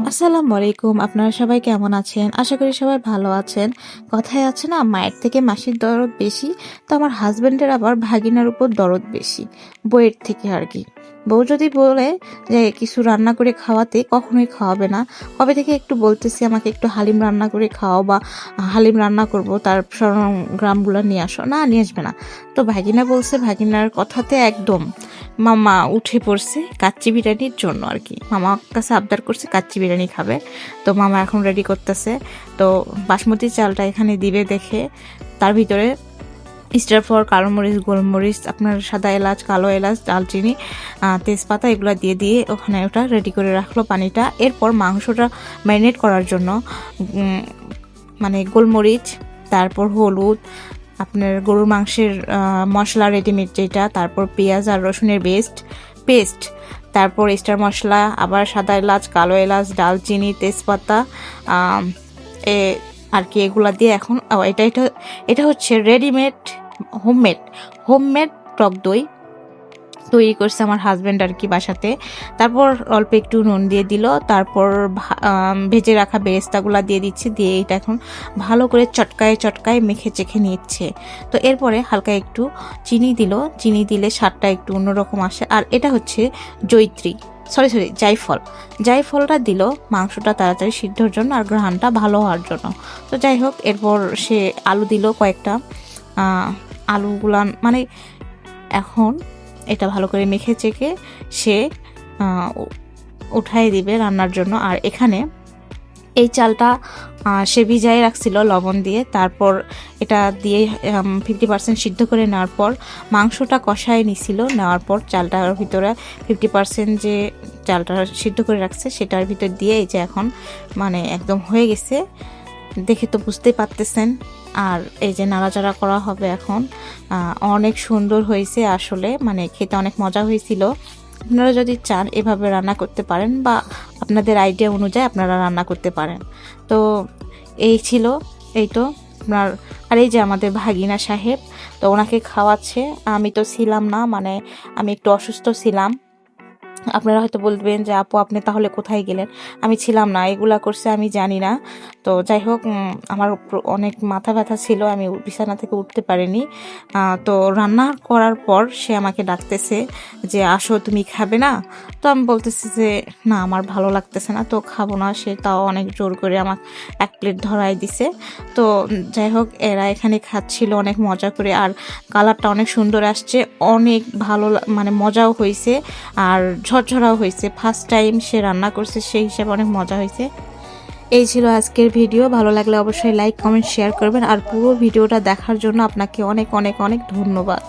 আসসালামু আলাইকুম। আপনারা সবাই কেমন আছেন? আশা করি সবাই ভালো আছেন। কথায় আছে না, মায়ের থেকে মাসির দরদ বেশি। তো আমার হাজবেন্ডের আবার ভাগিনার উপর দরদ বেশি, বউয়ের থেকে আর কি। বউ যদি বলে যে কিছু রান্না করে খাওয়াতে, কখনোই খাওয়াবে না। কবে থেকে একটু বলতেছি আমাকে একটু হালিম রান্না করে খাওয়াও, বা হালিম রান্না করব, তার গ্রামগুলো নিয়ে আসো, না নিয়ে আসবে না। তো ভাগিনা বলছে, ভাগিনার কথাতে একদম মামা উঠে পড়ছে কাচ্চি বিরিয়ানির জন্য আর কি। মামার কাছে আবদার করছে কাচ্চি বিরিয়ানি খাবে। তো মামা এখন রেডি করতেছে। তো বাসমতি চালটা এখানে দিবে দেখে, তার ভিতরে স্টার ফর, কালো মরিচ, গোলমরিচ, আপনার সাদা এলাচ, কালো এলাচ, দালচিনি, তেজপাতা এগুলো দিয়ে দিয়ে ওখানে ওটা রেডি করে রাখলো পানিটা। এরপর মাংসটা ম্যারিনেট করার জন্য মানে গোলমরিচ, তারপর হলুদ, আপনার গরুর মাংসের মশলা রেডিমেড যেটা, তারপর পেঁয়াজ আর রসুনের পেস্ট, তারপর স্টার মশলা, আবার সাদা এলাচ, কালো এলাচ, ডালচিনি, তেজপাতা এ আর কি, এগুলা দিয়ে এখন এটা হচ্ছে রেডিমেড হোমমেড টক দই তৈরি করছে আমার হাজব্যান্ড আর কি বাসাতে। তারপর অল্প একটু নুন দিয়ে দিল, তারপর ভেজে রাখা বেরেস্তাগুলা দিয়ে দিচ্ছে, দিয়ে এটা এখন ভালো করে চটকায় মেখে চেখে নিচ্ছে। তো এরপরে হালকা একটু চিনি দিলে স্বাদটা একটু অন্যরকম আসে। আর এটা হচ্ছে জায়ফলটা দিল মাংসটা তাড়াতাড়ি সিদ্ধর জন্য আর ঘ্রাণটা ভালো হওয়ার জন্য। তো যাই হোক, এরপর সে আলু দিল কয়েকটা, আলুগুলা মানে এখন এটা ভালো করে মেখে চেখে সে উঠাই দিবে রান্নার জন্য। আর এখানে এই চালটা সে ভিজাই রাখছিল লবণ দিয়ে, তারপর এটা দিয়ে 50% সিদ্ধ করে নেওয়ার পর মাংসটা কষায় নিছিল, নেওয়ার পর চালটার ভিতরে 50% যে চালটা সিদ্ধ করে রাখছে সেটার ভিতর দিয়ে এই যে এখন মানে একদম হয়ে গেছে, দেখে তো বুঝতেই পারতেছেন। আর এই যে নাড়াচাড়া করা হবে এখন। অনেক সুন্দর হয়েছে আসলে, মানে খেতে অনেক মজা হয়েছিল। আপনারা যদি চান এভাবে রান্না করতে পারেন, বা আপনাদের আইডিয়া অনুযায়ী আপনারা রান্না করতে পারেন। তো এই তো আপনার। আর এই যে আমাদের ভাগিনা সাহেব, তো ওনাকে খাওয়াচ্ছে। আমি তো ছিলাম না, মানে আমি একটু অসুস্থ ছিলাম। আপনারা হয়তো বলবেন যে আপু আপনি তাহলে কোথায় গেলেন? আমি ছিলাম না, এগুলা করছে আমি জানি না। তো যাই হোক, আমার অনেক মাথা ব্যথা ছিল, আমি বিছানা থেকে উঠতে পারিনি। তো রান্না করার পর সে আমাকে ডাকতেছে যে আসো, তুমি খাবে না? তো আমি বলতেছি যে না, আমার ভালো লাগতেছে না, তো খাবো না। সে তাও অনেক জোর করে আমাকে এক প্লেট ধরাই দিছে। তো যাই হোক, এরা এখানে খাচ্ছিল অনেক মজা করে, আর কালারটা অনেক সুন্দর আসছে, অনেক ভালো মানে মজাও হয়েছে, আর ঝরঝরাও হয়েছে। ফার্স্ট টাইম সে রান্না করছে, সেই হিসাবে অনেক মজা হয়েছে। এই ছিল আজকের ভিডিও। ভালো লাগলে অবশ্যই লাইক, কমেন্ট, শেয়ার করবেন। আর পুরো ভিডিওটা দেখার জন্য আপনাকে অনেক অনেক অনেক ধন্যবাদ।